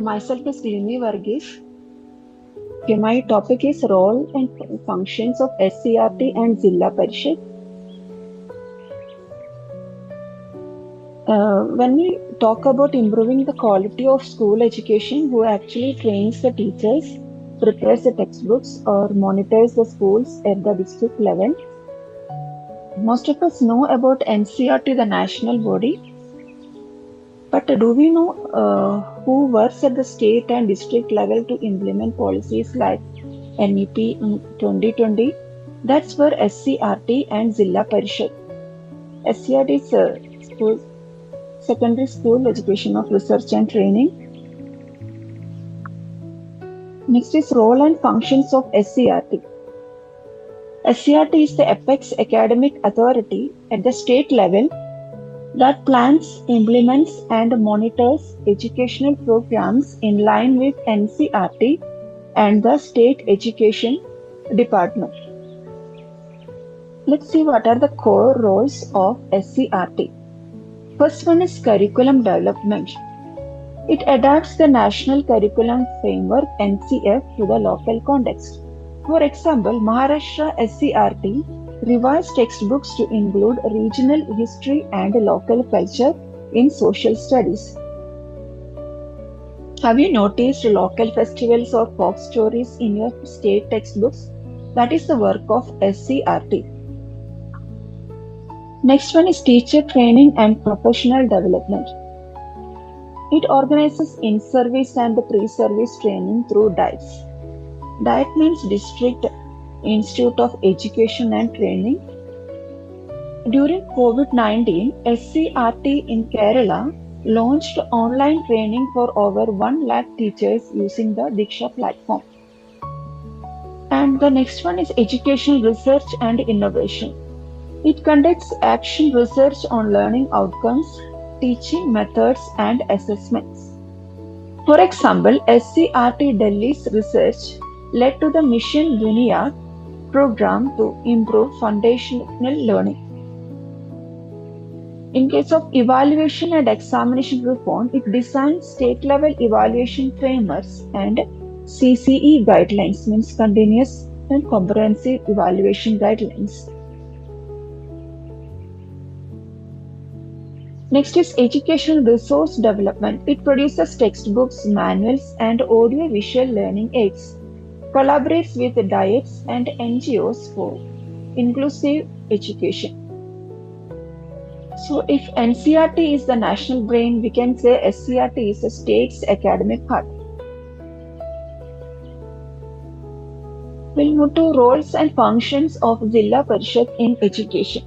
Myself is Lini Varghese. Okay, my topic is role and functions of SCRT and Zilla Parishad. When we talk about improving the quality of school education, who actually trains the teachers, prepares the textbooks, or monitors the schools at the district level, most of us know about NCRT, the national body. But do we know who works at the state and district level to implement policies like NEP 2020? That's where SCRT and Zilla Parishad. SCRT is school, Secondary School Education of Research and Training. Next is role and functions of SCRT. SCRT is the apex academic authority at the state level that plans, implements, and monitors educational programs in line with NCRT and the State Education Department. Let's see what are the core roles of SCRT. First one is curriculum development. It adapts the National Curriculum Framework (NCF) to the local context. For example, Maharashtra SCRT revised textbooks to include regional history and local culture in social studies. Have you noticed local festivals or folk stories in your state textbooks? That is the work of SCRT. Next one is teacher training and professional development. It organizes in-service and pre-service training through DIETs. DIET means District Institute of Education and Training. During COVID-19, SCRT in Kerala launched online training for over 1 lakh teachers using the Diksha platform. And the next one is educational research and innovation. It conducts action research on learning outcomes, teaching methods, and assessments. For example, SCRT Delhi's research led to the Mission Duniya program to improve foundational learning. In case of evaluation and examination reform, it designed state-level evaluation frameworks and CCE guidelines, means continuous and comprehensive evaluation guidelines. Next is educational resource development. It produces textbooks, manuals, and audio-visual learning aids. Collaborates with DIETs and NGOs for inclusive education. So, if NCRT is the national brain, we can say SCRT is the state's academic heart. We'll move to roles and functions of Zilla Parishad in education.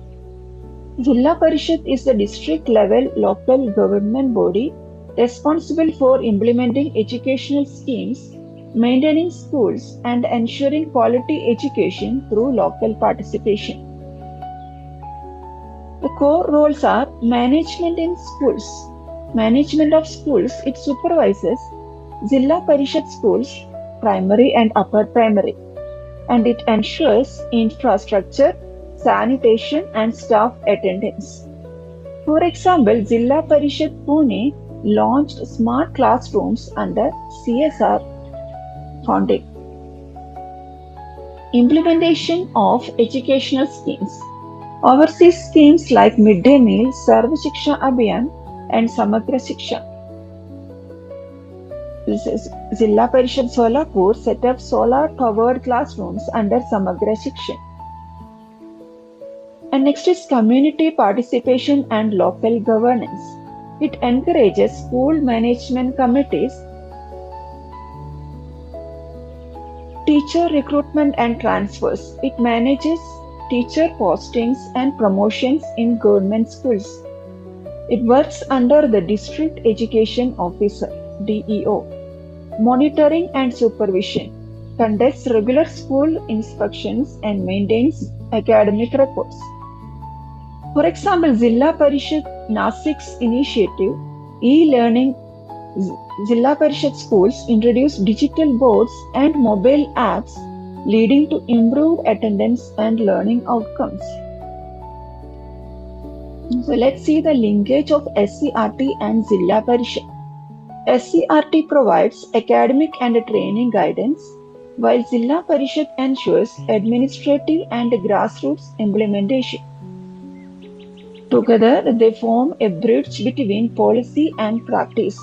Zilla Parishad is the district level local government body responsible for implementing educational schemes, maintaining schools, and ensuring quality education through local participation. The core roles are management in schools. Management of schools, it supervises Zilla Parishad schools, primary and upper primary, and it ensures infrastructure, sanitation, and staff attendance. For example, Zilla Parishad Pune launched smart classrooms under CSR funding. Implementation of educational schemes. Overseas schemes like Midday Meal, Sarva Shiksha Abhiyan, and Samagra Shiksha. Zilla Parishad Solapur set up solar-powered classrooms under Samagra Shiksha. And next is community participation and local governance. It encourages school management committees, teacher recruitment and transfers. It manages teacher postings and promotions in government schools. It works under the District Education Officer, DEO. Monitoring and supervision. Conducts regular school inspections and maintains academic records. For example, Zilla Parishad Nasik's initiative, e-learning. Zilla Parishad schools introduced digital boards and mobile apps, leading to improved attendance and learning outcomes. So let's see the linkage of SCRT and Zilla Parishad. SCRT provides academic and training guidance, while Zilla Parishad ensures administrative and grassroots implementation. Together, they form a bridge between policy and practice.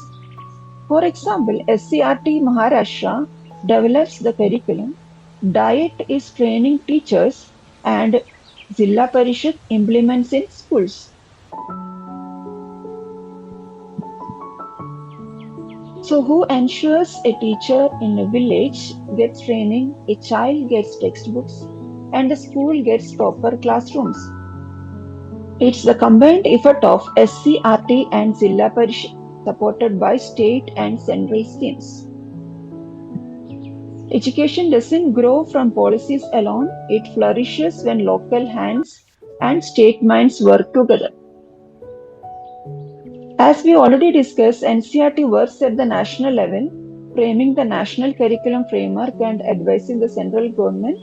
For example, SCRT Maharashtra develops the curriculum, Diet is training teachers, and Zilla Parishad implements in schools. So, who ensures a teacher in a village gets training, a child gets textbooks, and the school gets proper classrooms? It's the combined effort of SCRT and Zilla Parishad, supported by state and central schemes. Education doesn't grow from policies alone, it flourishes when local hands and state minds work together. As we already discussed, NCERT works at the national level, framing the national curriculum framework and advising the central government.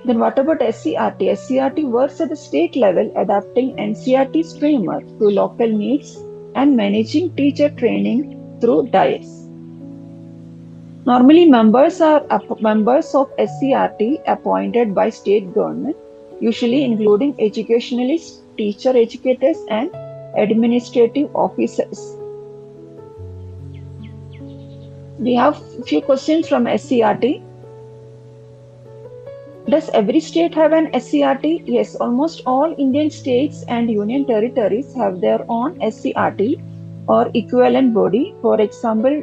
Then what about SCRT? SCRT works at the state level, adapting NCERT's framework to local needs and managing teacher training through diets. Normally, members are members of SCRT appointed by state government, usually including educationalists, teacher educators, and administrative officers. We have few questions from SCRT. Does every state have an SCRT? Yes, almost all Indian states and union territories have their own SCRT or equivalent body. For example,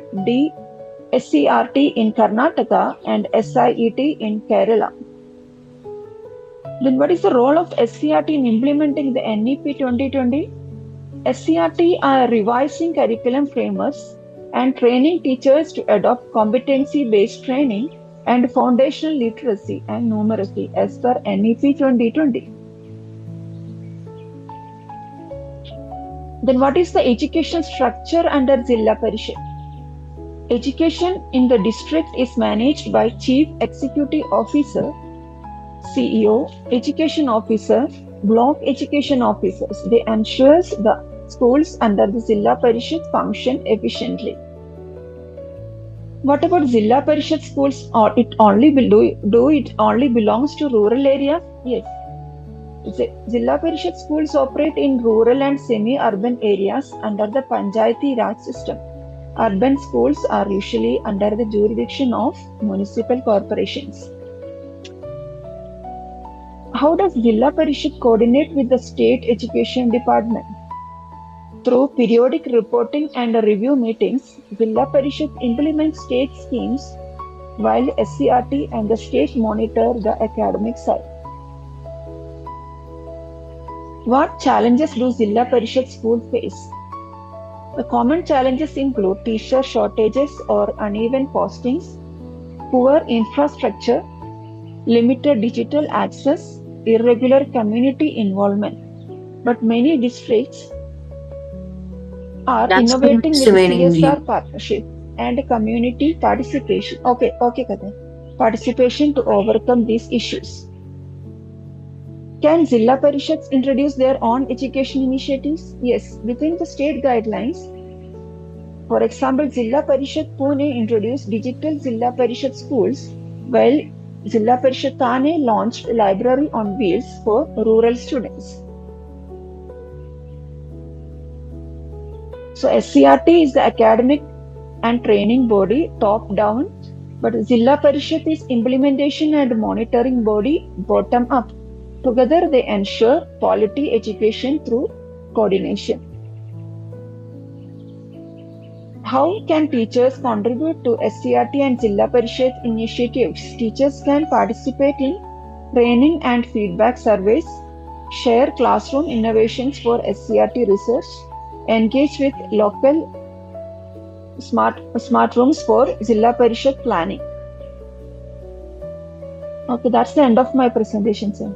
SCRT in Karnataka and SIET in Kerala. Then what is the role of SCRT in implementing the NEP 2020? SCRT are revising curriculum frameworks and training teachers to adopt competency-based training and foundational literacy and numeracy as per NEP 2020. Then what is the education structure under Zilla Parishad? Education in the district is managed by Chief Executive Officer, CEO, Education Officer, Block Education Officers. They ensure the schools under the Zilla Parishad function efficiently. What about Zilla Parishad schools? Or it only belongs to rural areas? Yes. Zilla Parishad schools operate in rural and semi-urban areas under the Panchayati Raj system. Urban schools are usually under the jurisdiction of municipal corporations. How does Zilla Parishad coordinate with the state education department? Through periodic reporting and review meetings, Zilla Parishad implements state schemes while SCRT and the state monitor the academic side. What challenges do Zilla Parishad schools face? The common challenges include teacher shortages or uneven postings, poor infrastructure, limited digital access, irregular community involvement. But many districts are innovating with CSR partnership and community participation. Okay, Katha. Participation to overcome these issues. Can Zilla Parishads introduce their own education initiatives? Yes, within the state guidelines. For example, Zilla Parishad Pune introduced digital Zilla Parishad schools, while Zilla Parishad Thane launched a library on wheels for rural students. So SCRT is the academic and training body top down, but Zilla Parishad is implementation and monitoring body bottom up. Together they ensure quality education through coordination. How can teachers contribute to SCRT and Zilla Parishad initiatives? Teachers can participate in training and feedback surveys, share classroom innovations for SCRT research, engage with local smart rooms for Zilla Parishad planning. Okay, that's the end of my presentation, sir.